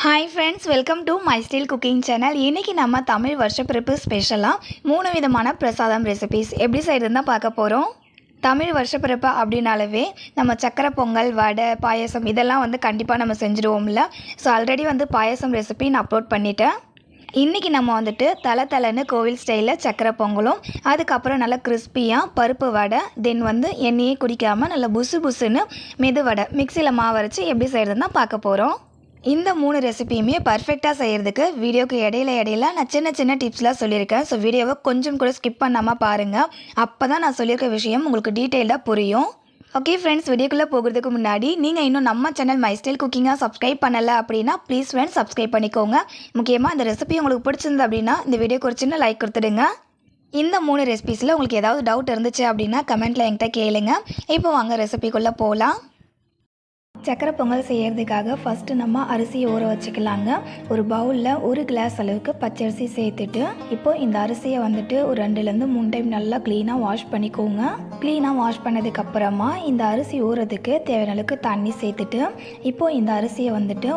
Hi friends, welcome to my style cooking channel. இன்றைக்கி நம்ம தமிழ் வருஷப்பிறப்பு ஸ்பெஷலாக 3 விதமான பிரசாதம் ரெசிபீஸ் எப்படி செய்கிறதுன்னு தான் பார்க்க போகிறோம். தமிழ் வருஷப்பிறப்பு அப்படின்னாலவே நம்ம சக்கரை பொங்கல், வடை, பாயசம் இதெல்லாம் கண்டிப்பாக நம்ம செஞ்சுடுவோம்ல. ஸோ ஆல்ரெடி பாயசம் ரெசிபி நான் அப்லோட் பண்ணிட்டேன். இன்றைக்கி நம்ம தலை கோவில் ஸ்டைலில் சக்கரை பொங்கலும், அதுக்கப்புறம் நல்லா கிறிஸ்பியாக பருப்பு வடை, தென் எண்ணெயே குடிக்காமல் நல்லா புசு புசுன்னு மெது வடை மிக்சியில் மாவு அரைச்சி எப்படி செய்கிறதுன்னு தான் பார்க்க போகிறோம். இந்த 3 ரெசிபியுமே பர்ஃபெக்டாக செய்கிறதுக்கு வீடியோக்கு இடையில நான் சின்ன டிப்ஸ்லாம் சொல்லியிருக்கேன். ஸோ வீடியோவை கொஞ்சம் கூட ஸ்கிப் பண்ணாமல் பாருங்கள். அப்போ தான் நான் சொல்லியிருக்க விஷயம் உங்களுக்கு டீட்டெயிலாக புரியும். ஓகே ஃப்ரெண்ட்ஸ், வீடியோக்குள்ளே போகிறதுக்கு முன்னாடி நீங்கள் இன்னும் நம்ம சேனல் மை ஸ்டைல் குக்கிங்காக சப்ஸ்கிரைப் பண்ணலை அப்படின்னா ப்ளீஸ் ஃப்ரெண்ட்ஸ் சப்ஸ்கிரைப் பண்ணிக்கோங்க. முக்கியமாக இந்த ரெசிபி உங்களுக்கு பிடிச்சிருந்து அப்படின்னா இந்த வீடியோக்கு ஒரு சின்ன லைக் கொடுத்துடுங்க. இந்த 3 ரெசிபீஸில் உங்களுக்கு ஏதாவது டவுட் இருந்துச்சு அப்படின்னா கமெண்ட்டில் என்கிட்ட கேளுங்க. இப்போ வாங்க ரெசிபிக்குள்ளே போகலாம். சக்கரை பொங்கல் செய்கிறதுக்காக ஃபஸ்ட்டு நம்ம அரிசியை ஊற வச்சுக்கலாங்க. ஒரு பவுலில் 1 கிளாஸ் அளவுக்கு பச்சரிசி சேர்த்துட்டு இப்போது இந்த அரிசியை ஒரு 2லேருந்து 3 டைம் நல்லா க்ளீனாக வாஷ் பண்ணிக்கோங்க. க்ளீனாக வாஷ் பண்ணதுக்கப்புறமா இந்த அரிசி ஊறதுக்கு தேவையான அளவுக்கு தண்ணி சேர்த்துட்டு இப்போது இந்த அரிசியை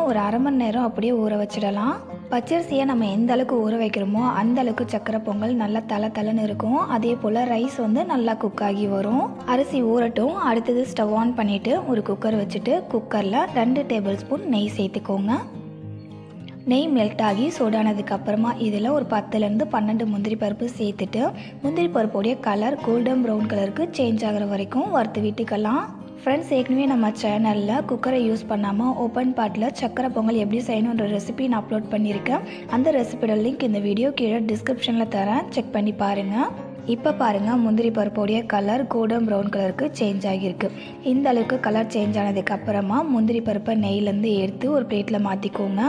ஒரு அரை மணி நேரம் அப்படியே ஊற வச்சிடலாம். பச்சரிசியை நம்ம எந்த அளவுக்கு ஊற வைக்கிறோமோ அந்த அளவுக்கு சக்கரை பொங்கல் நல்லா தலை இருக்கும். அதே போல் ரைஸ் நல்லா குக் ஆகி வரும். அரிசி ஊறட்டும். அடுத்தது ஸ்டவ் ஆன் பண்ணிவிட்டு ஒரு குக்கர் வச்சுட்டு குக்கரில் 2 டேபிள் ஸ்பூன் நெய் சேர்த்துக்கோங்க. நெய் மெல்ட் ஆகி சூடானதுக்கு அப்புறமா இதில் ஒரு 10லேருந்து 12 முந்திரி பருப்பு சேர்த்துட்டு முந்திரி பருப்புடைய கலர் கோல்டன் ப்ரௌன் கலருக்கு சேஞ்ச் ஆகிற வரைக்கும் வறுத்து விட்டுக்கலாம். ஃப்ரெண்ட்ஸ், ஏற்கனவே நம்ம சேனலில் குக்கரை யூஸ் பண்ணாமல் ஓப்பன் பாட்டில் சக்கரை பொங்கல் எப்படி செய்யணுன்ற ரெசிபி நான் அப்லோட் பண்ணியிருக்கேன். அந்த ரெசிபியோட லிங்க் இந்த வீடியோ கீழே டிஸ்கிரிப்ஷனில் தரேன், செக் பண்ணி பாருங்கள். இப்போ பாருங்கள், முந்திரி பருப்போடைய கலர் கோல்டன் ப்ரௌன் கலருக்கு சேஞ்ச் ஆகியிருக்கு. இந்த அளவுக்கு கலர் சேஞ்ச் ஆனதுக்கப்புறமா முந்திரி பருப்பை நெய்லேருந்து எடுத்து ஒரு பிளேட்டில் மாற்றிக்கோங்க.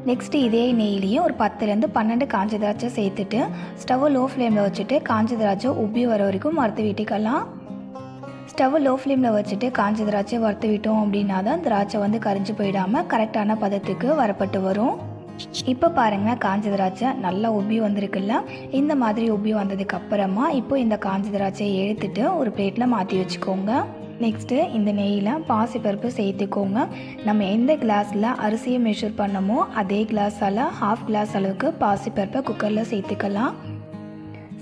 நெக்ஸ்ட்டு இதே நெய்லேயும் ஒரு 10லேருந்து 12 காஞ்ச திராட்சை சேர்த்துட்டு ஸ்டவ்வை லோ ஃப்ளேமில் வச்சுட்டு காஞ்ச திராட்சை உப்பி வர வரைக்கும் வறுத்து விட்டுக்கலாம். ஸ்டவ் லோ ஃப்ளேமில் வச்சுட்டு காஞ்ச திராட்சை வறுத்து விட்டோம் அப்படின்னா தான் திராட்சை கரைஞ்சி போயிடாமல் கரெக்டான பதத்துக்கு வரப்பட்டு வரும். இப்போ பாருங்கள், காஞ்ச திராட்சை நல்லா உப்பி வந்திருக்குல்ல. இந்த மாதிரி உப்பி வந்ததுக்கு அப்புறமா இப்போ இந்த காஞ்ச திராட்சையை எடுத்துட்டு ஒரு பிளேட்டில் மாற்றி வச்சுக்கோங்க. நெக்ஸ்ட்டு இந்த நெய்யில் பாசிப்பருப்பு சேர்த்துக்கோங்க. நம்ம எந்த கிளாஸில் அரிசியை மெஷர் பண்ணமோ அதே கிளாஸால் 1/2 கிளாஸ் அளவுக்கு பாசிப்பருப்பை குக்கரில் சேர்த்துக்கலாம்.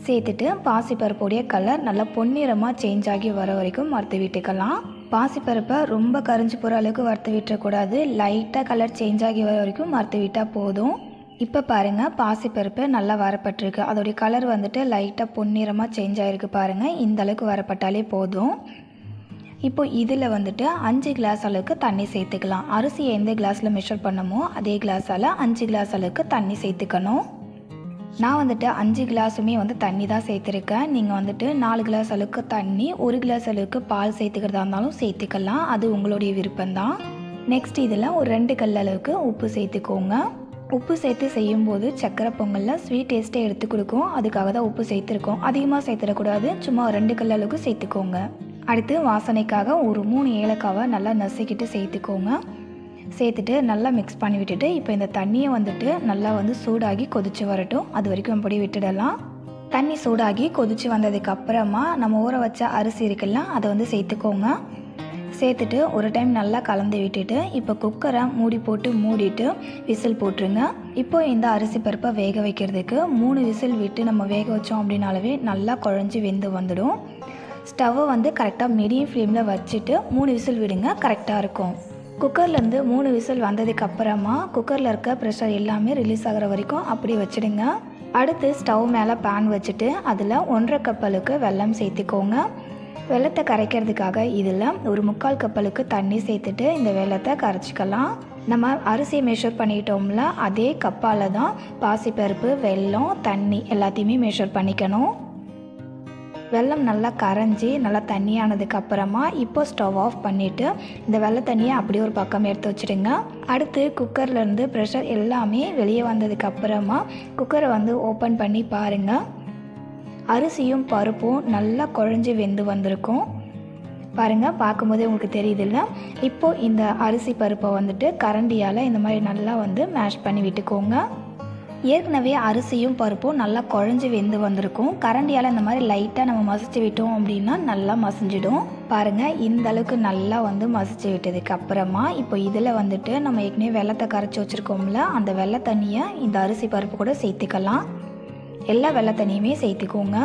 சேர்த்துட்டு பாசிப்பருப்புடைய கலர் நல்லா பொன்னிறமாக சேஞ்ச் ஆகி வர வரைக்கும் வறுத்து விட்டுக்கலாம். பாசிப்பருப்பை ரொம்ப கரிஞ்சு போகிற அளவுக்கு வறுத்து விட்டுறக்கூடாது. லைட்டாக கலர் சேஞ்ச் ஆகி வர வரைக்கும் வறுத்து விட்டால் போதும். இப்போ பாருங்கள், பாசிப்பருப்பு நல்லா வரப்பட்டிருக்கு. அதோடைய கலர் லைட்டாக பொன்னிறமாக சேஞ்ச் ஆகிருக்கு பாருங்கள். இந்த அளவுக்கு வரப்பட்டாலே போதும். இப்போ இதில் 5 கிளாஸ் அளவுக்கு தண்ணி சேர்த்துக்கலாம். அரிசியை எந்த கிளாஸில் மெஷர் பண்ணமோ அதே கிளாஸால் 5 கிளாஸ் அளவுக்கு தண்ணி சேர்த்துக்கணும். நான் 5 கிளாஸுமே தண்ணி தான் சேர்த்துருக்கேன். நீங்கள் 4 கிளாஸ் அளவுக்கு தண்ணி, 1 கிளாஸ் அளவுக்கு பால் சேர்த்துக்கிறதா இருந்தாலும் சேர்த்துக்கலாம். அது உங்களுடைய விருப்பம்தான். நெக்ஸ்ட் இதில் ஒரு 2 கல் அளவுக்கு உப்பு சேர்த்துக்கோங்க. உப்பு சேர்த்து செய்யும்போது சக்கரை பொங்கலில் ஸ்வீட் டேஸ்ட்டை எடுத்து கொடுக்கும். அதுக்காக தான் உப்பு சேர்த்துருக்கோம். அதிகமாக சேர்த்துடக்கூடாது. சும்மா 2 கல் அளவுக்கு சேர்த்துக்கோங்க. அடுத்து வாசனைக்காக ஒரு 3 ஏலக்காவை நல்லா நசுக்கிட்டு சேர்த்துக்கோங்க. சேர்த்துட்டு நல்லா மிக்ஸ் பண்ணி விட்டுட்டு இப்போ இந்த தண்ணியை நல்லா சூடாகி கொதித்து வரட்டும். அது வரைக்கும் அப்படி விட்டுடலாம். தண்ணி சூடாகி கொதித்து வந்ததுக்கு அப்புறமா நம்ம ஊற வச்ச அரிசி இருக்குல்ல, அதை சேர்த்துக்கோங்க. சேர்த்துட்டு ஒரு டைம் நல்லா கலந்து விட்டுட்டு இப்போ குக்கரை மூடிட்டு விசில் போட்டுருங்க. இப்போ இந்த அரிசி பருப்பை வேக வைக்கிறதுக்கு 3 விசில் விட்டு நம்ம வேக வச்சோம் அப்படின்னாலவே நல்லா குழஞ்சி வெந்து வந்துடும். ஸ்டவ்வை கரெக்டாக மீடியம் ஃப்ளேமில் வச்சுட்டு 3 விசில் விடுங்க, கரெக்டாக இருக்கும். குக்கர்லேருந்து 3 விசில் வந்ததுக்கு அப்புறமா குக்கரில் இருக்க ப்ரெஷர் எல்லாமே ரிலீஸ் ஆகிற வரைக்கும் அப்படி வச்சுடுங்க. அடுத்து ஸ்டவ் மேலே பேன் வச்சுட்டு அதில் 1/2 கப் அளவுக்கு வெல்லம் சேர்த்துக்கோங்க. வெல்லத்தை கரைக்கிறதுக்காக இதில் ஒரு 3/4 கப் அளவுக்கு தண்ணி சேர்த்துட்டு இந்த வெல்லத்தை கரைச்சிக்கலாம். நம்ம அரிசியை மெஷர் பண்ணிட்டோம்ல, அதே கப்பால் தான் பாசிப்பருப்பு, வெல்லம், தண்ணி எல்லாத்தையுமே மெஷர் பண்ணிக்கணும். வெல்லம் நல்லா கரைஞ்சி நல்லா தண்ணியானதுக்கு அப்புறமா இப்போ ஸ்டவ் ஆஃப் பண்ணிவிட்டு இந்த வெள்ளை தண்ணியை அப்படியே ஒரு பக்கம் எடுத்து வச்சுடுங்க. அடுத்து குக்கர்லேருந்து ப்ரெஷர் எல்லாமே வெளியே வந்ததுக்கு அப்புறமா குக்கரை ஓப்பன் பண்ணி பாருங்கள். அரிசியும் பருப்பும் நல்லா குழஞ்சி வெந்து வந்திருக்கும் பாருங்கள். பார்க்கும்போதே உங்களுக்கு தெரியுதுல்ல. இப்போது இந்த அரிசி பருப்பை கரண்டியால் இந்த மாதிரி நல்லா மேஷ் பண்ணி விட்டுக்கோங்க. ஏற்கனவே அரிசியும் பருப்பும் நல்லா குழஞ்சி வெந்து வந்திருக்கும். கரண்டியால் இந்த மாதிரி லைட்டாக நம்ம மசிச்சு விட்டோம் அப்படின்னா நல்லா மசிஞ்சிடும். பாருங்கள், இந்த அளவுக்கு நல்லா மசிச்சு விட்டதுக்கு அப்புறமா இப்போ இதில் நம்ம ஏற்கனவே வெல்லத்தை கரைச்சி வச்சுருக்கோம்ல, அந்த வெள்ளை தண்ணியை இந்த அரிசி பருப்பு கூட சேர்த்துக்கலாம். எல்லா வெள்ளை தண்ணியுமே சேர்த்துக்கோங்க.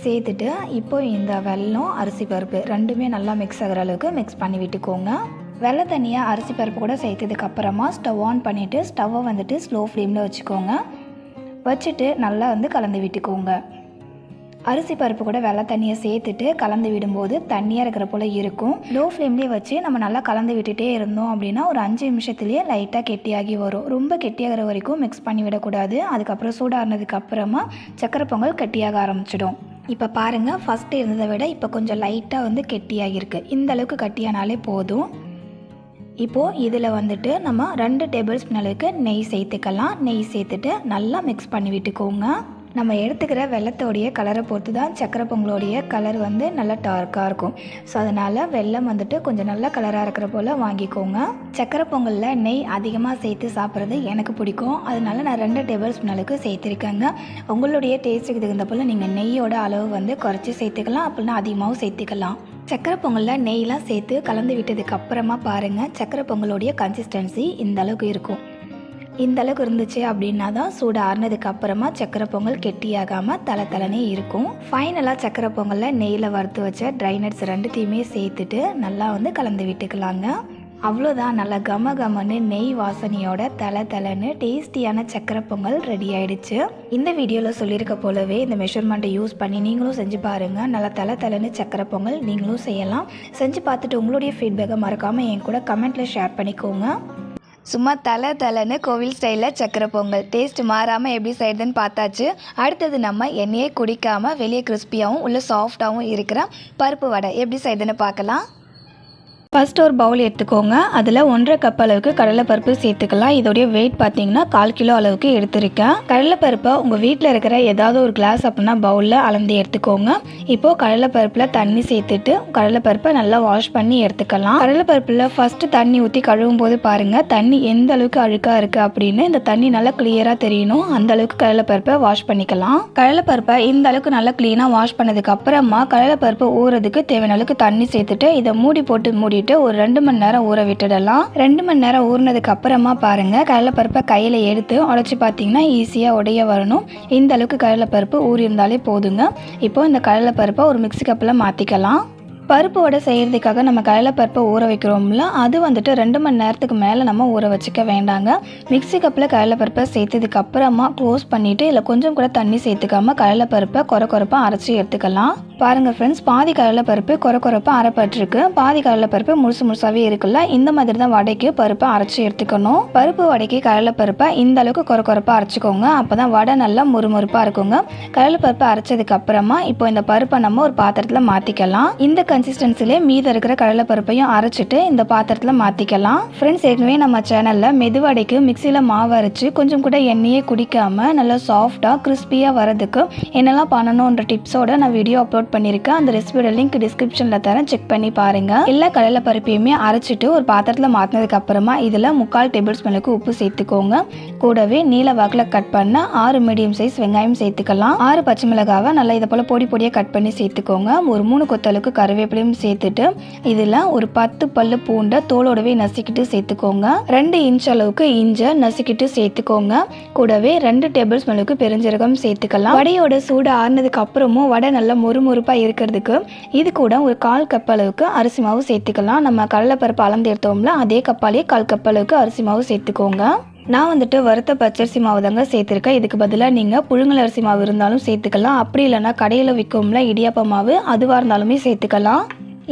சேர்த்துட்டு இப்போ இந்த வெல்லம் அரிசி பருப்பு ரெண்டுமே நல்லா மிக்ஸ் ஆகிற அளவுக்கு மிக்ஸ் பண்ணி விட்டுக்கோங்க. வெள்ளை தண்ணியை அரிசி பருப்பு கூட சேர்த்ததுக்கப்புறமா ஸ்டவ் ஆன் பண்ணிவிட்டு ஸ்டவ்வை ஸ்லோ ஃப்ளேமில் வச்சுக்கோங்க. வச்சுட்டு நல்லா கலந்து விட்டுக்கோங்க. அரிசி பருப்பு கூட வெள்ளை தண்ணியை சேர்த்துட்டு கலந்து விடும்போது தண்ணியாக இருக்கிற போல் இருக்கும். லோ ஃப்ளேம்லேயே வச்சு நம்ம நல்லா கலந்து விட்டுட்டே இருந்தோம் அப்படின்னா ஒரு 5 நிமிஷத்துலேயே லைட்டாக கெட்டியாகி வரும். ரொம்ப கெட்டியாகிற வரைக்கும் மிக்ஸ் பண்ணி விடக்கூடாது. அதுக்கப்புறம் சூடானதுக்கு அப்புறமா சக்கரை பொங்கல் கெட்டியாக ஆரம்பிச்சிடும். இப்போ பாருங்கள், ஃபஸ்ட்டு இருந்ததை விட இப்போ கொஞ்சம் லைட்டாக கெட்டியாகிருக்கு. இந்த அளவுக்கு கட்டியானாலே போதும். இப்போது இதில் நம்ம 2 டேபிள் ஸ்பூன் அளவுக்கு நெய் சேர்த்துக்கலாம். நெய் சேர்த்துட்டு நல்லா மிக்ஸ் பண்ணி விட்டுக்கோங்க. நம்ம எடுத்துக்கிற வெள்ளத்தோடைய கலரை பொறுத்து தான் சக்கரை பொங்கலோடைய கலர் நல்லா டார்க்காக இருக்கும். ஸோ அதனால் வெல்லம் கொஞ்சம் நல்ல கலராக இருக்கிற போல் வாங்கிக்கோங்க. சக்கரை பொங்கலில் நெய் அதிகமாக சேர்த்து சாப்பிட்றது எனக்கு பிடிக்கும். அதனால நான் 2 டேபிள் ஸ்பூன் அளவுக்கு சேர்த்துருக்கேங்க. உங்களுடைய டேஸ்ட்டுக்கு தகுந்த போல் நீங்கள் நெய்யோட அளவு குறைச்சி சேர்த்துக்கலாம், அப்படின்னா அதிகமாகவும் சேர்த்துக்கலாம். சக்கரை பொங்கலில் நெய்லாம் சேர்த்து கலந்து விட்டதுக்கு அப்புறமா பாருங்கள், சக்கரை பொங்கலோடைய கன்சிஸ்டன்சி இந்த அளவுக்கு இருக்கும். இந்த அளவுக்கு இருந்துச்சு அப்படின்னா தான் சூடு ஆறுனதுக்கு அப்புறமா சக்கரை பொங்கல் கெட்டியாகாமல் தலை இருக்கும். ஃபைனலாக சக்கரை பொங்கலில் நெய்யில் வறுத்து வச்ச ட்ரை நட்ஸ் 2த்தையுமே சேர்த்துட்டு நல்லா கலந்து விட்டுக்கலாங்க. அவ்வளோதான், நல்லா கமன்னு நெய் வாசனையோட தலைன்னு டேஸ்டியான சக்கரை பொங்கல் ரெடி ஆயிடுச்சு. இந்த வீடியோவில் சொல்லியிருக்க போலவே இந்த மெஷர்மெண்ட்டை யூஸ் பண்ணி நீங்களும் செஞ்சு பாருங்கள். நல்லா தலைன்னு சக்கரை பொங்கல் நீங்களும் செய்யலாம். செஞ்சு பார்த்துட்டு உங்களுடைய ஃபீட்பேக்கை மறக்காமல் என் கூட கமெண்ட்டில் ஷேர் பண்ணிக்கோங்க. சும்மா தலைன்னு கோவில் ஸ்டைலில் சக்கரை பொங்கல் டேஸ்ட் மாறாமல் எப்படி செய்யுதுன்னு பார்த்தாச்சு. அடுத்தது நம்ம எண்ணெயே குடிக்காமல் வெளியே கிறிஸ்பியாகவும் உள்ள சாஃப்டாகவும் இருக்கிற பருப்பு வடை எப்படி செய்யுதுன்னு பார்க்கலாம். ஃபஸ்ட்டு ஒரு பவுல் எடுத்துக்கோங்க. அதில் 1.5 கப் அளவுக்கு கடலைப்பருப்பு சேர்த்துக்கலாம். இதோடைய வெயிட் பார்த்தீங்கன்னா 1/4 கிலோ அளவுக்கு எடுத்திருக்கேன். கடலைப்பருப்பை உங்கள் வீட்டில் இருக்கிற ஏதாவது ஒரு கிளாஸ் அப்படின்னா பவுலில் அளந்து எடுத்துக்கோங்க. இப்போது கடலைப்பருப்பில் தண்ணி சேர்த்துட்டு கடலைப்பருப்பை நல்லா வாஷ் பண்ணி எடுத்துக்கலாம். கடலைப்பருப்பில் ஃபஸ்ட்டு தண்ணி ஊற்றி கழுவும் போது பாருங்கள், தண்ணி எந்த அளவுக்கு அழுக்காக இருக்குது அப்படின்னு இந்த தண்ணி நல்லா கிளியராக தெரியணும். அந்த அளவுக்கு கடலைப்பருப்பை வாஷ் பண்ணிக்கலாம். கடலைப்பருப்பை இந்த அளவுக்கு நல்லா க்ளீனாக வாஷ் பண்ணதுக்கு அப்புறமா கடலைப்பருப்பை ஊறதுக்கு தேவையான அளவுக்கு தண்ணி சேர்த்துட்டு இதை மூடி ஒரு 2 மணி நேரம் ஊற விட்டுடலாம். 2 மணி நேரம் ஊறினதுக்கு அப்புறமா பாருங்க, கடலைப்பருப்பை கையில எடுத்து உடைச்சு பார்த்தீங்கன்னா ஈஸியா உடைய வரணும். இந்த அளவுக்கு கடலைப்பருப்பு ஊறி இருந்தாலே போதுங்க. இப்போ இந்த கடலைப்பருப்பை ஒரு மிக்ஸி கப்ல மாத்திக்கலாம். பருப்பு வடை செய்கிறதுக்காக நம்ம கடலைப்பருப்பை ஊற வைக்கிறோம்ல, அது 2 மணி நேரத்துக்கு மேலே நம்ம ஊற வச்சுக்க வேண்டாங்க. மிக்ஸி கப்பில் கடலைப்பருப்பை சேர்த்ததுக்கு அப்புறமா க்ளோஸ் பண்ணிவிட்டு இதில் கொஞ்சம் கூட தண்ணி சேர்த்துக்காமல் கடலைப்பருப்பை கொரப்பாக அரைச்சி எடுத்துக்கலாம். பாருங்கள் ஃப்ரெண்ட்ஸ், பாதி கடலைப்பருப்பு கொரப்பாக அரைப்பட்டிருக்கு, பாதி கடலைப்பருப்பு முழுசாகவே இருக்குல்ல. இந்த மாதிரி தான் வடைக்கு பருப்பை அரைச்சி எடுத்துக்கணும். பருப்பு வடைக்கு கடலைப்பருப்பை இந்த அளவுக்கு கொரப்பாக அரைச்சிக்கோங்க. அப்போ தான் வடை நல்லா முறுமுறுப்பாக இருக்குங்க. கடலைப்பருப்பை அரைச்சதுக்கு அப்புறமா இப்போ இந்த பருப்பை நம்ம ஒரு பாத்திரத்தில் மாற்றிக்கலாம். இந்த கன்சிஸ்டன்சிலே மீதம் இருக்கிற கடலைப்பருப்பையும் அரைச்சிட்டு இந்த பாத்திரத்தில் மாற்றிக்கலாம். ஃப்ரெண்ட்ஸ், ஏற்கனவே நம்ம சேனலில் மெதுவடைக்கு மிக்சியில் மாவு அரைச்சி கொஞ்சம் கூட எண்ணெயே குடிக்காமல் நல்லா சாஃப்டாக கிறிஸ்பியாக வரதுக்கு என்னெல்லாம் பண்ணணுன்ற டிப்ஸோட நான் வீடியோ அப்லோட் பண்ணியிருக்கேன். அந்த ரெசிபியோட லிங்க் டிஸ்கிரிப்ஷனில் தரேன், செக் பண்ணி பாருங்கள். எல்லா கடலைப்பருப்பையுமே அரைச்சிட்டு ஒரு பாத்திரத்தில் மாற்றினதுக்கு அப்புறமா இதில் 3/4 டேபிள் ஸ்பூனுக்கு உப்பு சேர்த்துக்கோங்க. கூடவே நீல வாக்கில் கட் பண்ண 6 மீடியம் சைஸ் வெங்காயம் சேர்த்துக்கலாம். 6 பச்சை மிளகாவை நல்லா இதை போல் பொடியாக கட் பண்ணி சேர்த்துக்கோங்க. ஒரு 3 கொத்தளவுக்கு கருவேப்பிலையும் சேர்த்துட்டு இதில் ஒரு 10 பல்லு பூண்டை தோலோடவே நசுக்கிட்டு சேர்த்துக்கோங்க. 2 இன்ச் அளவுக்கு இஞ்சை நசுக்கிட்டு சேர்த்துக்கோங்க. கூடவே 2 டேபிள் ஸ்பூனுக்கு பெருஞ்சீரகம் சேர்த்துக்கலாம். வடையோட சூடு ஆறுனதுக்கு அப்புறமும் வடை நல்லா மொறுமொறுப்பாக இருக்கிறதுக்கு இது கூட ஒரு 1/4 கப் அளவுக்கு அரிசி மாவு சேர்த்துக்கலாம். நம்ம கடலைப்பருப்பு அளந்து எடுத்தோம்ல, அதே கப்பாலே 1/4 கப் அளவுக்கு அரிசி மாவு சேர்த்துக்கோங்க. நான் வறுத்த பச்சரிசி மாவு தாங்க சேர்த்துருக்கேன். இதுக்கு பதிலாக நீங்கள் புழுங்கல் அரிசி மாவு இருந்தாலும் சேர்த்துக்கலாம். அப்படி இல்லைன்னா கடையில் விற்கும்ல இடியாப்ப மாவு, அதுவாக இருந்தாலுமே சேர்த்துக்கலாம்.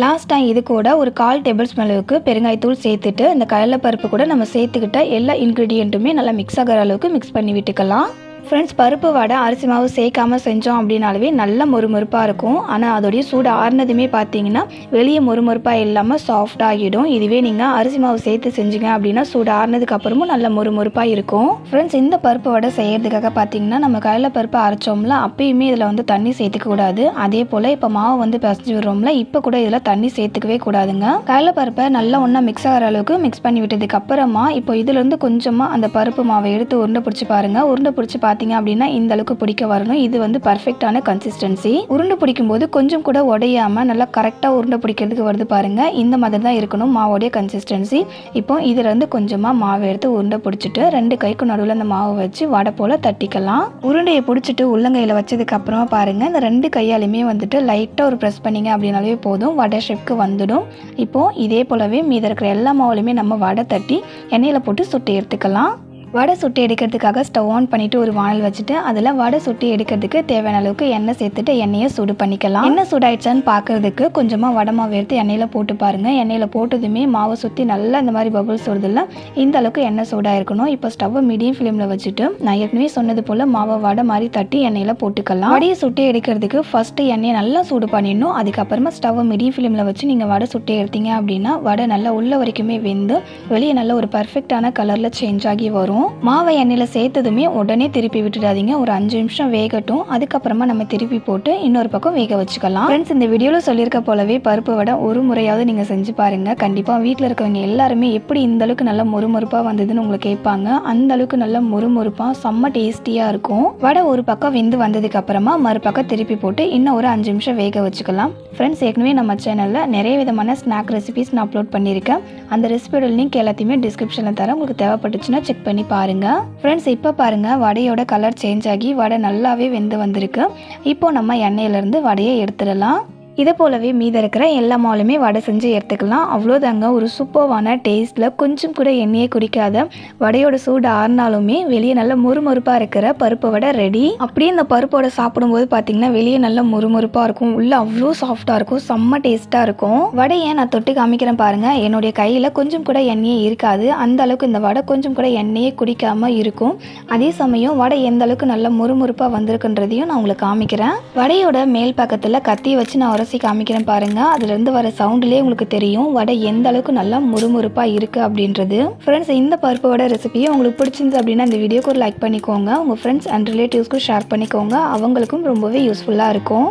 லாஸ்ட்டாக இது கூட ஒரு 1/4 டேபிள் ஸ்பூன் அளவுக்கு பெருங்காயத்தூள் சேர்த்துட்டு இந்த கடலைப்பருப்பு கூட நம்ம சேர்த்துக்கிட்ட எல்லா இன்க்ரீடியண்ட்டுமே நல்லா மிக்ஸ் ஆகிற அளவுக்கு மிக்ஸ் பண்ணி விட்டுக்கலாம். ஃப்ரெண்ட்ஸ், பருப்பு வடை அரிசி மாவு சேர்க்காமல் செஞ்சோம் அப்படின்னாலே நல்ல மொறுமொறுப்பாக இருக்கும். ஆனால் அதோடைய சூடு ஆறுனதுமே பார்த்தீங்கன்னா வெளியே மொறுமொறுப்பாக இல்லாமல் சாஃப்டாக ஆகிடும். இதுவே நீங்கள் அரிசி மாவு சேர்த்து செஞ்சீங்க அப்படின்னா சூடு ஆறுனதுக்கு அப்புறமும் நல்ல மொறுமொறுப்பாக இருக்கும். ஃப்ரெண்ட்ஸ், இந்த பருப்பு வடை செய்கிறதுக்காக பார்த்தீங்கன்னா நம்ம கடலை பருப்பு அரைச்சோம்ல, அப்பயுமே இதில் வந்து தண்ணி சேர்த்துக்க கூடாது. அதே போல் இப்போ மாவு வந்து பிசைஞ்சு விடுறோம்ல, இப்போ கூட இதில் தண்ணி சேர்த்துக்கவே கூடாதுங்க. கடலை பருப்பை நல்லா ஒன்றா மிக்ஸ் ஆகிற அளவுக்கு மிக்ஸ் பண்ணி விட்டதுக்கு அப்புறமா இப்போ இதிலேருந்து கொஞ்சமாக அந்த பருப்பு மாவை எடுத்து உருண்டை பிடிச்சி பாருங்கள். உருண்டை பிடிச்சி பார்த்தீங்க அப்படின்னா இந்த அளவுக்கு பிடிக்க வரணும். இது வந்து பர்ஃபெக்டான கன்சிஸ்டன்சி. உருண்டை பிடிக்கும் போது கொஞ்சம் கூட உடையாம நல்லா கரெக்டாக உருண்டை பிடிக்கிறதுக்கு வருது பாருங்க. இந்த மாதிரி தான் இருக்கணும் மாவோடைய கன்சிஸ்டன்சி. இப்போ இதுல இருந்து கொஞ்சமா மாவு எடுத்து உருண்டை பிடிச்சிட்டு 2 கைக்கு நடுவில் அந்த மாவை வச்சு வடை போல தட்டிக்கலாம். உருண்டையை பிடிச்சிட்டு உள்ளங்கையில வச்சதுக்கு அப்புறமா பாருங்க, இந்த 2 கையாலுமே வந்துட்டு லைட்டா ஒரு ப்ரெஸ் பண்ணீங்க அப்படின்னாலே போதும், வடை ஷேப்க்கு வந்துடும். இப்போ இதே போலவே மீத இருக்கிற எல்லா மாவுலையுமே நம்ம வடை தட்டி எண்ணெயில போட்டு சுட்டு எடுத்துக்கலாம். வடை சுட்டு எடுக்கிறதுக்காக ஸ்டவ் ஆன் பண்ணிவிட்டு ஒரு வானல் வச்சுட்டு அதில் வடை சுட்டு எடுக்கிறதுக்கு தேவையான அளவுக்கு எண்ணெய் சேர்த்துட்டு எண்ணெயை சூடு பண்ணிக்கலாம். எண்ணெய் சூடாயிடுச்சான்னு பார்க்கறதுக்கு கொஞ்சமாக வடை மாவு எடுத்து எண்ணெயில் போட்டு பாருங்கள். எண்ணெயில் போட்டதுமே மாவை சுற்றி நல்லா இந்த மாதிரி பபுள்ஸ் வருதில்ல, இந்த அளவுக்கு எண்ணெய் சூடாக இருக்கணும். இப்போ ஸ்டவ்வை மீடியம் ஃப்ளேமில் வச்சுட்டு நான் ஏற்கனவே சொன்னது போல் மாவை வடை மாதிரி தட்டி எண்ணெயில் போட்டுக்கலாம். வடையை சுட்டு எடுக்கிறதுக்கு ஃபஸ்ட்டு எண்ணெயை நல்லா சூடு பண்ணிடணும். அதுக்கப்புறமா ஸ்டவ்வை மீடியம் ஃப்ளேமில் வச்சு நீங்கள் வடை சுட்டு எடுத்தீங்க அப்படின்னா வடை நல்லா உள்ள வரைக்குமே வெந்து வெளியே நல்ல ஒரு பர்ஃபெக்டான கலரில் சேஞ்ச் ஆகி வரும். மாவை எண்ணெயில் சேர்த்ததுமே உடனே திருப்பி விட்டுடாதீங்க. ஒரு 5 நிமிஷம் வேகட்டும். அதுக்கப்புறமா நம்ம திருப்பி போட்டு இன்னொரு பக்கம் வேக வச்சுக்கலாம். ஃப்ரெண்ட்ஸ், இந்த வீடியோவில் சொல்லியிருக்க போலவே பருப்பு வடை ஒரு முறையாவது நீங்கள் செஞ்சு பாருங்க. கண்டிப்பாக வீட்டில் இருக்கவங்க எல்லாருமே எப்படி இந்த அளவுக்கு நல்ல மொறுமொறுப்பாக வந்ததுன்னு உங்களை கேட்பாங்க. அந்த அளவுக்கு நல்ல மொறுமொறுப்பாக செம்ம டேஸ்டியாக இருக்கும். வடை ஒரு பக்கம் வெந்து வந்ததுக்கு அப்புறமா மறுபக்கம் திருப்பி போட்டு இன்னும் ஒரு 5 நிமிஷம் வேக வச்சுக்கலாம். ஃப்ரெண்ட்ஸ், ஏற்கனவே நம்ம சேனலில் நிறைய விதமான ஸ்நாக் ரெசிபிஸ் நான் அப்லோட் பண்ணியிருக்கேன். அந்த ரெசிபியோட லிங்க் எல்லாத்தையுமே டிஸ்கிரிப்ஷனில் தரேன். உங்களுக்கு தேவைப்பட்டுச்சுன்னா செக் பண்ணி பாருங்க. ஃப்ரெண்ட்ஸ், இப்போ பாருங்க, வடையோட கலர் சேஞ்ச் ஆகி வடை நல்லாவே வெந்து வந்திருக்கு. இப்போ நம்ம எண்ணெயிலேருந்து வடையை எடுத்துடலாம். இதை போலவே மீத இருக்கிற எல்லா மாவுலையுமே வடை செஞ்சு எடுத்துக்கலாம். அவ்வளோதாங்க, ஒரு சூப்பர்வான டேஸ்ட்டில் கொஞ்சம் கூட எண்ணெயே குடிக்காத வடையோட சூடு ஆறுனாலுமே வெளியே நல்ல முறுமுறுப்பாக இருக்கிற பருப்பு வடை ரெடி. அப்படியே இந்த பருப்போட சாப்பிடும்போது பார்த்தீங்கன்னா வெளியே நல்ல முறுமுறுப்பாக இருக்கும், உள்ளே அவ்வளோ சாஃப்டாக இருக்கும், செம்ம டேஸ்ட்டாக இருக்கும். வடையை நான் தொட்டு காமிக்கிறேன் பாருங்கள். என்னுடைய கையில் கொஞ்சம் கூட எண்ணெயே இருக்காது. அந்த அளவுக்கு இந்த வடை கொஞ்சம் கூட எண்ணெயே குடிக்காமல் இருக்கும். அதே சமயம் வடை எந்த அளவுக்கு நல்ல முறுமுறுப்பாக வந்திருக்குன்றதையும் நான் உங்களுக்கு காமிக்கிறேன். வடையோட மேல் பக்கத்தில் கத்தியை வச்சு நான் காமிக்கிறேன் பாருங்க. அதுல இருந்து வர சவுண்ட்லயே உங்களுக்கு தெரியும் வடை எந்த அளவுக்கு நல்லா முறுமுறுப்பா இருக்கு அப்படின்றது. ஃப்ரெண்ட்ஸ், இந்த பருப்பு வடை ரெசிபியை உங்களுக்கு பிடிச்சிருந்து அப்படின்னா இந்த வீடியோக்கு ஒரு லைக் பண்ணிக்கோங்க. உங்க ஃப்ரெண்ட்ஸ் அண்ட் ரிலேட்டிவ்ஸ்க்கும் ஷேர் பண்ணிக்கோங்க. அவங்களுக்கும் ரொம்பவே யூஸ்ஃபுல்லா இருக்கும்.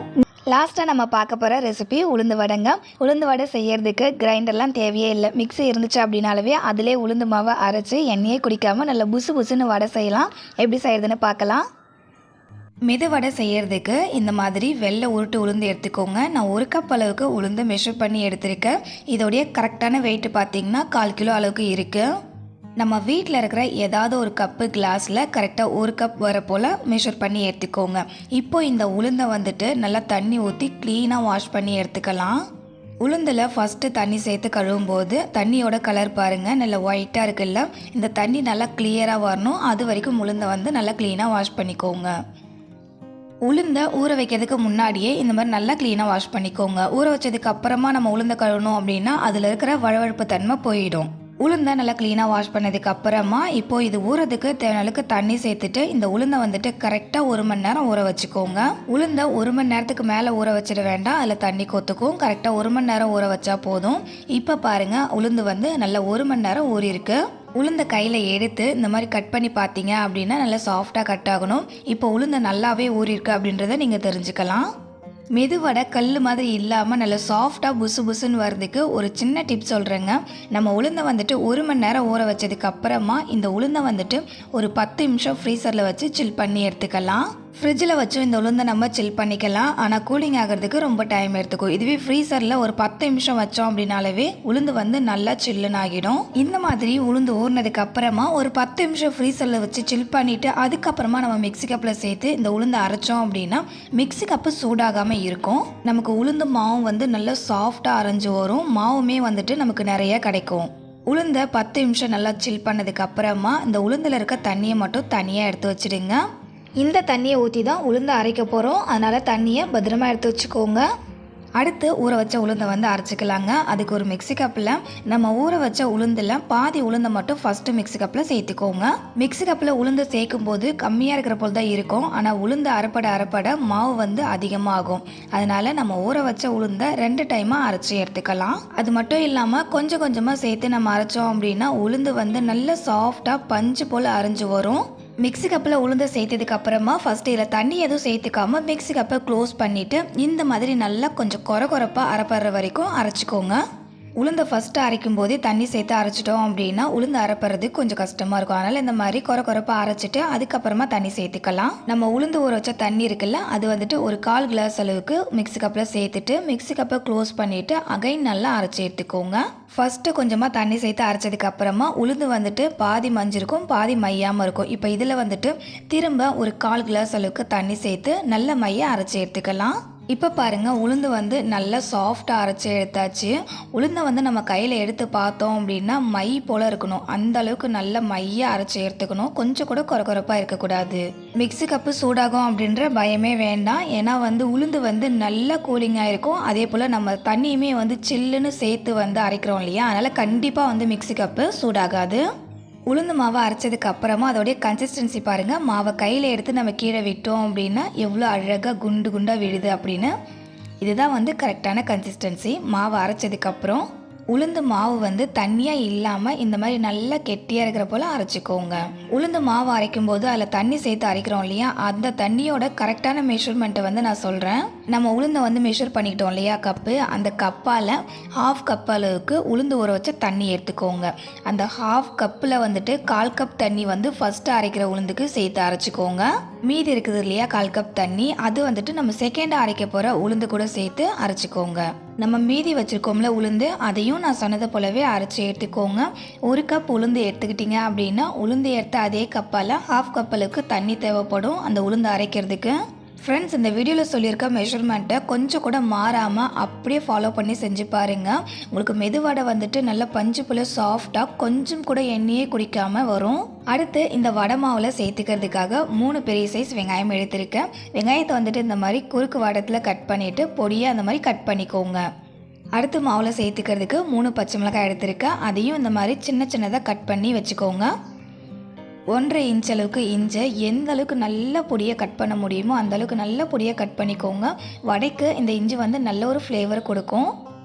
லாஸ்ட்டாக நம்ம பார்க்க போகிற ரெசிபி உளுந்து வடைங்க. உளுந்து வடை செய்யறதுக்கு கிரைண்டர்லாம் தேவையே இல்லை. மிக்ஸி இருந்துச்சு அப்படின்னாலவே அதிலே உளுந்து மாவை அரைச்சி எண்ணெயே குடிக்காமல் நல்ல புசு புசுன்னு வடை செய்யலாம். எப்படி செய்யறதுன்னு பார்க்கலாம். மெதுவடை செய்யறதுக்கு இந்த மாதிரி வெள்ளை உருட்டு உளுந்து எடுத்துக்கோங்க. நான் 1 கப் அளவுக்கு உளுந்து மெஷர் பண்ணி எடுத்திருக்கேன். இதோடைய கரெக்டான வெயிட் பார்த்தீங்கன்னா 1/4 கிலோ அளவுக்கு இருக்குது. நம்ம வீட்டில் இருக்கிற ஏதாவது ஒரு கப்பு கிளாஸில் கரெக்டாக 1 கப் வர போல் மெஷர் பண்ணி எடுத்துக்கோங்க. இப்போ இந்த உளுந்தை வந்துட்டு நல்லா தண்ணி ஊற்றி க்ளீனாக வாஷ் பண்ணி எடுத்துக்கலாம். உளுந்தில் ஃபஸ்ட்டு தண்ணி சேர்த்து கழுவும் போது தண்ணியோட கலர் பாருங்கள் நல்லா ஒயிட்டாக இருக்குல்ல. இந்த தண்ணி நல்லா கிளியராக வரணும். அது வரைக்கும் உளுந்தை வந்து நல்லா க்ளீனாக வாஷ் பண்ணிக்கோங்க. உளுந்தை ஊற வைக்கிறதுக்கு முன்னாடியே இந்த மாதிரி நல்லா க்ளீனாக வாஷ் பண்ணிக்கோங்க. ஊற வச்சதுக்கு அப்புறமா நம்ம உளுந்தை கழுவணும் அப்படின்னா அதில் இருக்கிற வழுவழுப்பு தன்மை போயிடும். உளுந்தை நல்லா க்ளீனாக வாஷ் பண்ணதுக்கு அப்புறமா இப்போ இது ஊறதுக்கு தேவையான அளவுக்கு தண்ணி சேர்த்துட்டு இந்த உளுந்தை வந்துட்டு கரெக்டாக 1 மணி நேரம் ஊற வச்சுக்கோங்க. உளுந்தை 1 மணி நேரத்துக்கு மேலே ஊற வச்சிட வேண்டாம், அதில் தண்ணி கொத்துக்கும். கரெக்டாக 1 மணி நேரம் ஊற வச்சா போதும். இப்போ பாருங்கள், உளுந்து வந்து நல்லா 1 மணி நேரம் ஊறிருக்கு. உளுந்த கையில் எடுத்து இந்த மாதிரி கட் பண்ணி பார்த்தீங்க அப்படின்னா நல்லா சாஃப்டாக கட் ஆகணும். இப்போ உளுந்தை நல்லாவே ஊறிருக்கு அப்படின்றத நீங்கள் தெரிஞ்சுக்கலாம். மெதுவடை கல் மாதிரி இல்லாமல் நல்லா சாஃப்டாக புசு புசுன்னு வர்றதுக்கு ஒரு சின்ன டிப் சொல்கிறேங்க. நம்ம உளுந்தை வந்துட்டு 1 மணி நேரம் ஊற வச்சதுக்கு அப்புறமா இந்த உளுந்தை வந்துட்டு ஒரு 10 நிமிஷம் ஃப்ரீசரில் வச்சு சில் பண்ணி எடுத்துக்கலாம். ஃப்ரிட்ஜில் வச்சும் இந்த உளுந்தை நம்ம சில் பண்ணிக்கலாம். ஆனால் கூலிங் ஆகிறதுக்கு ரொம்ப டைம் எடுத்துக்கும். இதுவே ஃப்ரீசரில் ஒரு 10 நிமிஷம் வச்சோம் அப்படின்னாலே உளுந்து வந்து நல்லா சில்லுன்னு ஆகிடும். இந்த மாதிரி உளுந்து ஊறினதுக்கு அப்புறமா ஒரு 10 நிமிஷம் ஃப்ரீசரில் வச்சு சில் பண்ணிவிட்டு அதுக்கப்புறமா நம்ம மிக்ஸி கப்பில் சேர்த்து இந்த உளுந்தை அரைச்சோம் அப்படின்னா மிக்ஸி கப்பு சூடாகாமல் இருக்கும். நமக்கு உளுந்து மாவும் வந்து நல்லா சாஃப்டாக அரைஞ்சு வரும். மாவுமே வந்துட்டு நமக்கு நிறைய கிடைக்கும். உளுந்தை 10 நிமிஷம் நல்லா சில் பண்ணதுக்கு அப்புறமா இந்த உளுந்தில் இருக்க தண்ணியை மட்டும் தனியாக எடுத்து வச்சுடுங்க. இந்த தண்ணியை ஊற்றி தான் உளுந்து அரைக்க போகிறோம். அதனால் தண்ணியை பத்திரமா எடுத்து வச்சுக்கோங்க. அடுத்து ஊற வச்ச உளுந்தை வந்து அரைச்சிக்கலாங்க. அதுக்கு ஒரு மிக்ஸி கப்பில் நம்ம ஊற வச்ச உளுந்தில் பாதி உளுந்தை மட்டும் ஃபஸ்ட்டு மிக்ஸி கப்பில் சேர்த்துக்கோங்க. மிக்ஸி கப்பில் உளுந்து சேர்க்கும் போது கம்மியாக இருக்கிற போல் தான் இருக்கும். ஆனால் உளுந்து அரைப்பட மாவு வந்து அதிகமாகும். அதனால் நம்ம ஊற வச்ச உளுந்தை 2 டைமாக அரைச்சி எடுத்துக்கலாம். அது மட்டும் இல்லாமல் கொஞ்சம் கொஞ்சமாக சேர்த்து நம்ம அரைச்சோம் அப்படின்னா உளுந்து வந்து நல்ல சாஃப்டாக பஞ்சு போல் அரைஞ்சு வரும். மிக்ஸி கப்பில் உளுந்து சேர்த்ததுக்கு அப்புறமா ஃபஸ்ட்டு இதில் தண்ணி எதுவும் சேர்த்துக்காம மிக்ஸி கப்பை க்ளோஸ் பண்ணிவிட்டு இந்த மாதிரி நல்லா கொஞ்சம் கொரப்பாக அரைப்படுற வரைக்கும் அரைச்சிக்கோங்க. உளுந்தை ஃபஸ்ட்டு அரைக்கும் போதே தண்ணி சேர்த்து அரைச்சிட்டோம் அப்படின்னா உளுந்து அரைப்படுறது கொஞ்சம் கஷ்டமாக இருக்கும். அதனால் இந்த மாதிரி கொரப்பாக அரைச்சிட்டு அதுக்கப்புறமா தண்ணி சேர்த்துக்கலாம். நம்ம உளுந்து ஊற வச்ச தண்ணி இருக்குல்ல, அது வந்துட்டு ஒரு 1/4 கிளாஸ் அளவுக்கு மிக்ஸி கப்பில் சேர்த்துட்டு மிக்ஸி கப்பை க்ளோஸ் பண்ணிவிட்டு அகைன் நல்லா அரைச்சி எடுத்துக்கோங்க. ஃபஸ்ட்டு கொஞ்சமாக தண்ணி சேர்த்து அரைச்சதுக்கு அப்புறமா உளுந்து வந்துட்டு பாதி மஞ்சிருக்கும் பாதி மையாமல் இருக்கும். இப்போ இதில் வந்துட்டு திரும்ப ஒரு 1/4 கிளாஸ் அளவுக்கு தண்ணி சேர்த்து நல்ல மையை அரைச்சி எடுத்துக்கலாம். இப்போ பாருங்கள், உளுந்து வந்து நல்லா சாஃப்டாக அரைச்சி எடுத்தாச்சு. உளுந்தை வந்து நம்ம கையில் எடுத்து பார்த்தோம் அப்படின்னா மை போல் இருக்கணும். அந்த அளவுக்கு நல்ல மையை அரைச்சி எடுத்துக்கணும். கொஞ்சம் கூட கொரப்பாக இருக்கக்கூடாது. மிக்ஸி கப்பு சூடாகும் அப்படின்ற பயமே வேண்டாம். ஏன்னா வந்து உளுந்து வந்து நல்லா கூலிங்காக இருக்கும். அதே போல் நம்ம தண்ணியுமே வந்து சில்லுன்னு சேர்த்து வந்து அரைக்கிறோம் இல்லையா, அதனால் கண்டிப்பாக வந்து மிக்ஸி கப்பு சூடாகாது. உளுந்து மாவை அரைச்சதுக்கு அப்புறமா அதோடைய கன்சிஸ்டன்சி பாருங்கள். மாவை கையில் எடுத்து நம்ம கீழே விட்டோம் அப்படின்னா எவ்வளோ அழகாக குண்டாக விழுது அப்படின்னு. இதுதான் வந்து கரெக்டான கன்சிஸ்டன்சி. மாவை அரைச்சதுக்கப்புறம் உளுந்து மாவு வந்து தண்ணியாக இல்லாமல் இந்த மாதிரி நல்லா கெட்டியாக இருக்கிற போல் அரைச்சிக்கோங்க. உளுந்து மாவு அரைக்கும் போது அதில் தண்ணி சேர்த்து அரைக்கிறோம் இல்லையா, அந்த தண்ணியோட கரெக்டான மெஷர்மெண்ட்டை வந்து நான் சொல்கிறேன். நம்ம உளுந்தை வந்து மெஷர் பண்ணிக்கிட்டோம் இல்லையா கப்பு, அந்த கப்பால் 1/2 கப் அளவுக்கு உளுந்து ஊற வச்ச தண்ணி எடுத்துக்கோங்க. அந்த 1/2 கப்பில் வந்துட்டு 1/4 கப் தண்ணி வந்து ஃபஸ்ட்டு அரைக்கிற உளுந்துக்கு சேர்த்து அரைச்சிக்கோங்க. மீதி இருக்குது இல்லையா 1/4 கப் தண்ணி, அது வந்துட்டு நம்ம செகண்டாக அரைக்க போகிற உளுந்து கூட சேர்த்து அரைச்சிக்கோங்க. நம்ம மீதி வச்சுருக்கோம்ல உளுந்து, அதையும் நான் சொன்னதை போலவே அரைச்சி எடுத்துக்கோங்க. 1 கப் உளுந்து எடுத்துக்கிட்டிங்க அப்படின்னா உளுந்து எடுத்த அதே கப்பால் 1/2 கப் அளவுக்கு தண்ணி தேவைப்படும் அந்த உளுந்து அரைக்கிறதுக்கு. ஃப்ரெண்ட்ஸ், இந்த வீடியோவில் சொல்லியிருக்க மெஷர்மெண்ட்டை கொஞ்சம் கூட மாறாமல் அப்படியே ஃபாலோ பண்ணி செஞ்சு பாருங்கள். உங்களுக்கு மெதுவடை வந்துட்டு நல்ல பஞ்சு போல் சாஃப்டாக கொஞ்சம் கூட எண்ணெயே குடிக்காமல் வரும். அடுத்து இந்த வடை மாவில் சேர்த்துக்கிறதுக்காக 3 பெரிய சைஸ் வெங்காயம் எடுத்திருக்கேன். வெங்காயத்தை வந்துட்டு இந்த மாதிரி குறுக்கு வடத்தில் கட் பண்ணிவிட்டு பொடியாக அந்த மாதிரி கட் பண்ணிக்கோங்க. அடுத்து மாவில் சேர்த்துக்கிறதுக்கு 3 பச்சை மிளகாய் எடுத்திருக்கேன். அதையும் இந்த மாதிரி சின்னதாக கட் பண்ணி வச்சுக்கோங்க. 1.5 இன்ச் அளவுக்கு இஞ்சி எந்த அளவுக்கு நல்ல பொடியை கட் பண்ண முடியுமோ அந்த அளவுக்கு நல்ல பொடியை கட் பண்ணிக்கோங்க. வடைக்கு இந்த இஞ்சி வந்து நல்ல ஒரு ஃப்ளேவர் கொடுக்கும்.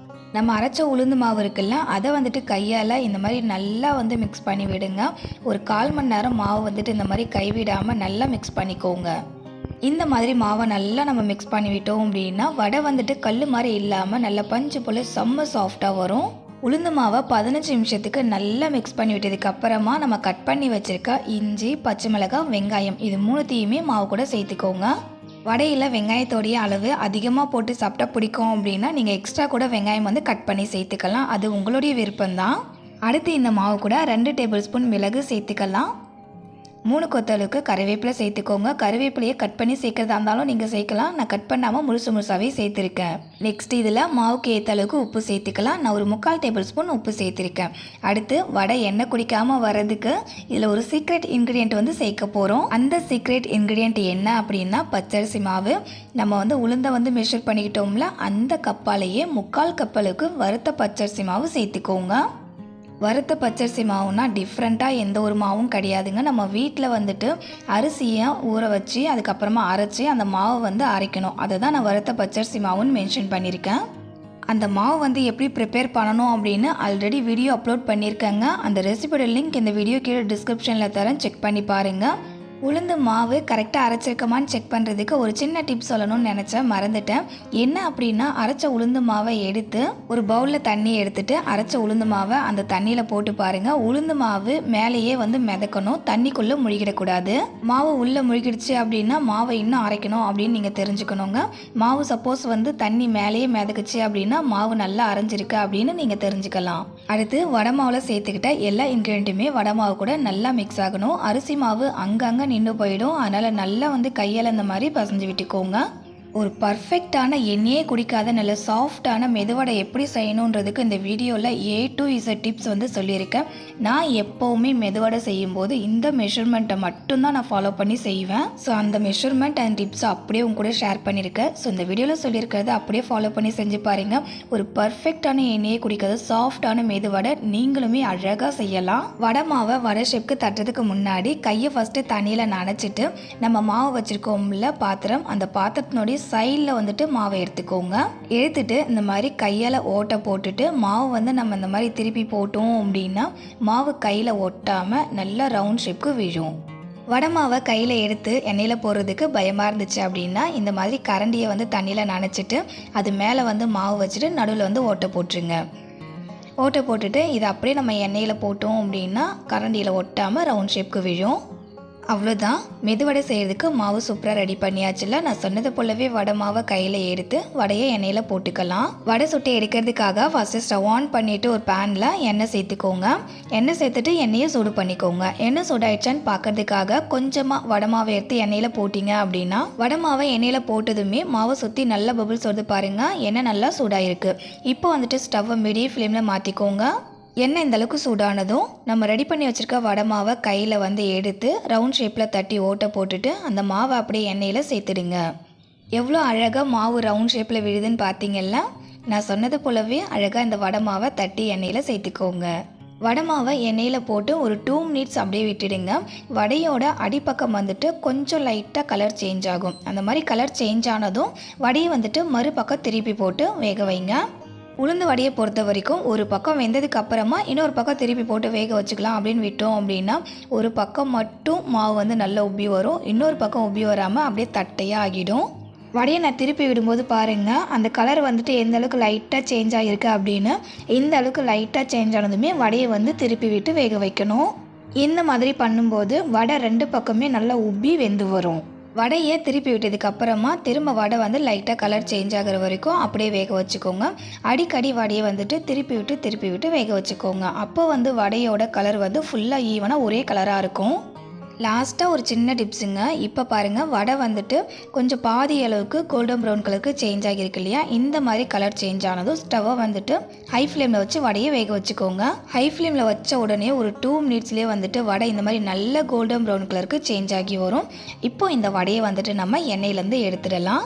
நம்ம அரைச்ச உளுந்து மாவு இருக்குல்ல, அதை வந்துட்டு கையால் இந்த மாதிரி நல்லா வந்து மிக்ஸ் பண்ணி விடுங்க. ஒரு 1/4 மணி நேரம் மாவு வந்துட்டு இந்த மாதிரி கைவிடாமல் நல்லா மிக்ஸ் பண்ணிக்கோங்க. இந்த மாதிரி மாவை நல்லா நம்ம மிக்ஸ் பண்ணி விட்டோம் அப்படின்னா வடை வந்துட்டு கல் மாதிரி இல்லாமல் நல்லா பஞ்சு போல் செம்ம சாஃப்டாக வரும். உளுந்து மாவை 15 நிமிஷத்துக்கு நல்லா மிக்ஸ் பண்ணி விட்டதுக்கு அப்புறமா நம்ம கட் பண்ணி வச்சுருக்க இஞ்சி, பச்சை மிளகாய், வெங்காயம் இது 3த்தையுமே மாவு கூட சேர்த்துக்கோங்க. வடையில் வெங்காயத்தோடைய அளவு அதிகமாக போட்டு சாப்பிட்டா பிடிக்கும் அப்படின்னா நீங்கள் எக்ஸ்ட்ரா கூட வெங்காயம் வந்து கட் பண்ணி சேர்த்துக்கலாம். அது உங்களுடைய விருப்பம்தான். அடுத்து இந்த மாவு கூட 2 டேபிள் ஸ்பூன் மிளகு சேர்த்துக்கலாம். 3 கொத்தளவுக்கு கருவேப்பிலை சேர்த்துக்கோங்க. கருவேப்பிலையை கட் பண்ணி சேர்க்குறதா இருந்தாலும் நீங்கள் சேர்க்கலாம். நான் கட் பண்ணாமல் முழுசாகவே சேர்த்துருக்கேன். நெக்ஸ்ட் இதில் மாவுக்கு ஏற்ற அளவுக்கு உப்பு சேர்த்துக்கலாம். நான் ஒரு 3/4 டேபிள் ஸ்பூன் உப்பு சேர்த்துருக்கேன். அடுத்து வடை எண்ணெய் குடிக்காமல் வர்றதுக்கு இதில் ஒரு சீக்ரெட் இன்க்ரீடியன்ட் வந்து சேர்க்க போகிறோம். அந்த சீக்ரெட் இன்க்ரீடியன்ட் என்ன அப்படின்னா பச்சரிசி மாவு. நம்ம வந்து உளுந்தை வந்து மெஷர் பண்ணிக்கிட்டோம்ல, அந்த கப்பாலேயே 3/4 கப் அளவுக்கு வறுத்த பச்சரிசி மாவு சேர்த்துக்கோங்க. வறுத்த பச்சரிசி மாவுனா டிஃப்ரெண்ட்டாக எந்த ஒரு மாவும் கிடையாதுங்க. நம்ம வீட்டில் வந்துட்டு அரிசியை ஊற வச்சு அதுக்கப்புறமா அரைச்சி அந்த மாவை வந்து அரைக்கணும். அதை தான் நான் வறுத்த பச்சரிசி மாவுன்னு மென்ஷன் பண்ணியிருக்கேன். அந்த மாவு வந்து எப்படி ப்ரிப்பேர் பண்ணணும் அப்படின்னு ஆல்ரெடி வீடியோ அப்லோட் பண்ணியிருக்கேங்க. அந்த ரெசிபியோட லிங்க் இந்த வீடியோ கீழே டிஸ்கிரிப்ஷனில் தரேன், செக் பண்ணி பாருங்கள். உளுந்து மாவு கரெக்டாக அரைச்சிருக்கமான்னு செக் பண்ணுறதுக்கு ஒரு சின்ன டிப்ஸ் சொல்லணும்னு நினச்சேன், மறந்துட்டேன். என்ன அப்படின்னா அரைச்ச உளுந்து மாவை எடுத்து ஒரு பவுலில் தண்ணி எடுத்துட்டு அரைச்ச உளுந்து மாவை அந்த தண்ணியில் போட்டு பாருங்கள். உளுந்து மாவு மேலேயே வந்து மிதக்கணும், தண்ணிக்குள்ளே முழுகிடக்கூடாது. மாவு உள்ளே முழுகிடுச்சு அப்படின்னா மாவை இன்னும் அரைக்கணும் அப்படின்னு நீங்கள் தெரிஞ்சுக்கணுங்க. மாவு சப்போஸ் வந்து தண்ணி மேலேயே மிதக்குச்சு அப்படின்னா மாவு நல்லா அரைஞ்சிருக்கு அப்படின்னு நீங்கள் தெரிஞ்சுக்கலாம். அடுத்து வடை மாவில் சேர்த்துக்கிட்ட எல்லா இன்க்ரீடியண்ட்டுமே வடை மாவு கூட நல்லா மிக்ஸ் ஆகணும். அரிசி மாவு அங்கங்கே நின்று போயிடும். அதனால் நல்லா வந்து கையால் இந்த மாதிரி பசஞ்சு விட்டுக்கோங்க. ஒரு பர்ஃபெக்டான எண்ணெயே குடிக்காத நல்ல சாஃப்டான மெதுவடை எப்படி செய்யணுன்றதுக்கு இந்த வீடியோவில் A to Z டிப்ஸ் வந்து சொல்லியிருக்கேன். நான் எப்போவுமே மெதுவடை செய்யும்போது இந்த மெஷர்மெண்ட்டை மட்டும்தான் நான் ஃபாலோ பண்ணி செய்வேன். ஸோ அந்த மெஷர்மெண்ட் அண்ட் டிப்ஸை அப்படியே உங்க கூட ஷேர் பண்ணியிருக்கேன். ஸோ இந்த வீடியோவில் சொல்லியிருக்கிறத அப்படியே ஃபாலோ பண்ணி செஞ்சு பாருங்கள். ஒரு பர்ஃபெக்டான எண்ணெயே குடிக்காத சாஃப்டான மெதுவடை நீங்களுமே அழகாக செய்யலாம். வடை மாவை வடை ஷேப்க்கு தட்டுறதுக்கு முன்னாடி கையை ஃபஸ்ட்டு தண்ணியில் நனைச்சிட்டு நம்ம மாவு வச்சுருக்கோம்ல பாத்திரம், அந்த பாத்திரத்தினுடைய சைடில் வந்துட்டு மாவை எடுத்துக்கோங்க. எடுத்துட்டு இந்த மாதிரி கையால் ஓட்டை போட்டுட்டு மாவு வந்து நம்ம இந்த மாதிரி திருப்பி போட்டோம் அப்படின்னா மாவு கையில் ஒட்டாமல் நல்லா ரவுண்ட் ஷேப்க்கு விழும். வடை மாவை கையில் எடுத்து எண்ணெயில் போடுறதுக்கு பயமாக இருந்துச்சு அப்படின்னா இந்த மாதிரி கரண்டியை வந்து தண்ணியில் நனைச்சிட்டு அது மேலே வந்து மாவு வச்சுட்டு நடுவில் வந்து ஓட்டை போட்டுருங்க. ஓட்டை போட்டுட்டு இதை அப்படியே நம்ம எண்ணெயில் போட்டோம் அப்படின்னா கரண்டியில் ஒட்டாமல் ரவுண்ட் ஷேப்க்கு விழும். அவ்வளோதான், மெதுவடை செய்கிறதுக்கு மாவு சூப்பராக ரெடி பண்ணியாச்சுல. நான் சொன்னது போலவே வடை மாவை கையில் எடுத்து வடையை எண்ணெயில் போட்டுக்கலாம். வடை சுட்டு எடுக்கிறதுக்காக ஃபஸ்ட்டு ஸ்டவ் ஆன் பண்ணிவிட்டு ஒரு பேனில் எண்ணெய் சேர்த்துக்கோங்க. எண்ணெய் சேர்த்துட்டு எண்ணெயை சூடு பண்ணிக்கோங்க. எண்ணெய் சூடாயிடுச்சான்னு பார்க்கறதுக்காக கொஞ்சமாக வடை மாவை எடுத்து எண்ணெயில் போட்டிங்க அப்படின்னா வடை மாவை எண்ணெயில் போட்டதுமே மாவை சுற்றி நல்லா பபிள்ஸ் வருது பாருங்கள். எண்ணெய் நல்லா சூடாயிருக்கு. இப்போ வந்துட்டு ஸ்டவ்வை மீடியம் ஃப்ளேமில் மாற்றிக்கோங்க. எண்ணெய் இந்தளவுக்கு சூடானதும் நம்ம ரெடி பண்ணி வச்சுருக்க வடை மாவை கையில் வந்து எடுத்து ரவுண்ட் ஷேப்பில் தட்டி ஓட்டை போட்டுட்டு அந்த மாவை அப்படியே எண்ணெயில் சேர்த்துடுங்க. எவ்வளோ அழகாக மாவு ரவுண்ட் ஷேப்பில் விழுதுன்னு பார்த்தீங்கல்ல. நான் சொன்னது போலவே அழகாக இந்த வடை மாவை தட்டி எண்ணெயில் சேர்த்துக்கோங்க. வடை மாவை எண்ணெயில் போட்டு ஒரு 2 மினிட்ஸ் அப்படியே விட்டுடுங்க. வடையோட அடிப்பக்கம் வந்துட்டு கொஞ்சம் லைட்டாக கலர் சேஞ்ச் ஆகும். அந்த மாதிரி கலர் சேஞ்ச் ஆனதும் வடையை வந்துட்டு மறுபக்கம் திருப்பி போட்டு வேக வைங்க. உளுந்து வடையை பொறுத்த வரைக்கும் ஒரு பக்கம் வெந்ததுக்கு அப்புறமா இன்னொரு பக்கம் திருப்பி போட்டு வேக வச்சுக்கலாம் அப்படின்னு விட்டோம் அப்படின்னா ஒரு பக்கம் மட்டும் மாவு வந்து நல்லா உப்பி வரும், இன்னொரு பக்கம் உப்பி வராமல் அப்படியே தட்டையாக ஆகிடும். வடையை நான் திருப்பி விடும்போது பாருங்கள் அந்த கலர் வந்துட்டு எந்த அளவுக்கு லைட்டாக சேஞ்ச் ஆகிருக்கு அப்படின்னு. இந்த அளவுக்கு லைட்டாக சேஞ்ச் ஆனதுமே வடையை வந்து திருப்பி விட்டு வேக வைக்கணும். இந்த மாதிரி பண்ணும்போது வடை 2 பக்கமே நல்லா உப்பி வெந்து வரும். வடையை திருப்பி விட்டதுக்கு அப்புறமா திரும்ப வடை வந்து லைட்டாக கலர் சேஞ்ச் ஆகிற வரைக்கும் அப்படியே வேக வச்சுக்கோங்க. அடிக்கடி வடையை வந்துட்டு திருப்பி விட்டு வேக வச்சுக்கோங்க. அப்போ வந்து வடையோட கலர் வந்து ஃபுல்லாக ஈவனாக ஒரே கலராக இருக்கும். லாஸ்ட்டாக ஒரு சின்ன டிப்ஸுங்க. இப்போ பாருங்கள் வடை வந்துட்டு கொஞ்சம் பாதி அளவுக்கு கோல்டன் ப்ரௌன் கலருக்கு சேஞ்ச் ஆகியிருக்கு இல்லையா. இந்த மாதிரி கலர் சேஞ்ச் ஆனதும் ஸ்டவ்வை வந்துட்டு ஹை ஃப்ளேமில் வச்சு வடையை வேக வச்சுக்கோங்க. ஹை ஃப்ளேமில் வச்ச உடனே ஒரு 2 மினிட்ஸ்லேயே வந்துட்டு வடை இந்த மாதிரி நல்ல கோல்டன் ப்ரௌன் கலருக்கு சேஞ்ச் ஆகி வரும். இப்போ இந்த வடையை வந்துட்டு நம்ம எண்ணெயிலேருந்து எடுத்துடலாம்.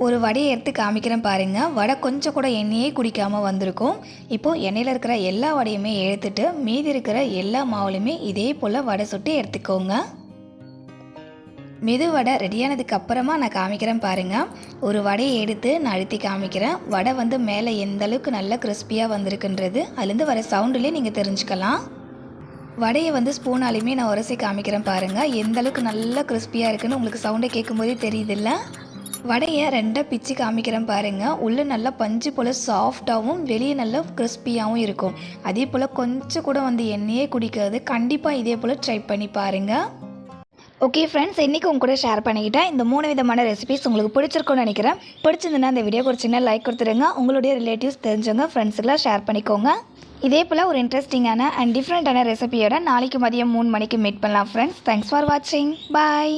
ஒரு வடையை எடுத்து காமிக்கிறேன் பாருங்கள். வடை கொஞ்சம் கூட எண்ணெயே குடிக்காமல் வந்திருக்கும். இப்போது எண்ணெயில் இருக்கிற எல்லா வடையுமே எடுத்துட்டு மீதி இருக்கிற எல்லா மாவுலையுமே இதே போல் வடை சுட்டு எடுத்துக்கோங்க. மெது வடை ரெடியானதுக்கு அப்புறமா நான் காமிக்கிறேன் பாருங்கள். ஒரு வடையை எடுத்து நான் அழுத்தி காமிக்கிறேன். வடை வந்து மேலே எந்த அளவுக்கு நல்லா கிறிஸ்பியாக வந்திருக்குன்றது அதுலேருந்து வர சவுண்டுலேயே நீங்கள் தெரிஞ்சுக்கலாம். வடையை வந்து ஸ்பூனாலையுமே நான் உரசி காமிக்கிறேன் பாருங்கள். எந்த அளவுக்கு நல்லா கிறிஸ்பியாக இருக்குன்னு உங்களுக்கு சவுண்டை கேட்கும்போதே தெரியுதில்ல. வடையை 2 பிச்சு காமிக்கிறேன் பாருங்கள். உள்ளே நல்லா பஞ்சு போல் சாஃப்டாகவும் வெளியே நல்லா கிறிஸ்பியாகவும் இருக்கும். அதே போல் கொஞ்சம் கூட வந்து எண்ணெயே குடிக்காது. கண்டிப்பாக இதே போல் ட்ரை பண்ணி பாருங்கள். ஓகே ஃப்ரெண்ட்ஸ், இன்றைக்கி உங்க கூட ஷேர் பண்ணிக்கிட்டேன். இந்த 3 விதமான ரெசிபிஸ் உங்களுக்கு பிடிச்சிருக்கும்னு நினைக்கிறேன். பிடிச்சிருந்துன்னா இந்த வீடியோக்கு ஒரு சின்ன லைக் கொடுத்துருங்க. உங்களுடைய ரிலேட்டிவ்ஸ் தெரிஞ்சவங்க ஃப்ரெண்ட்ஸுக்கெல்லாம் ஷேர் பண்ணிக்கோங்க. இதே போல் ஒரு இன்ட்ரெஸ்டிங்கான அண்ட் டிஃப்ரெண்ட்டான ரெசிபியோட நாளைக்கு மதியம் 3 மணிக்கு மீட் பண்ணலாம் ஃப்ரெண்ட்ஸ். தேங்க்ஸ் ஃபார் வாட்சிங். பாய்.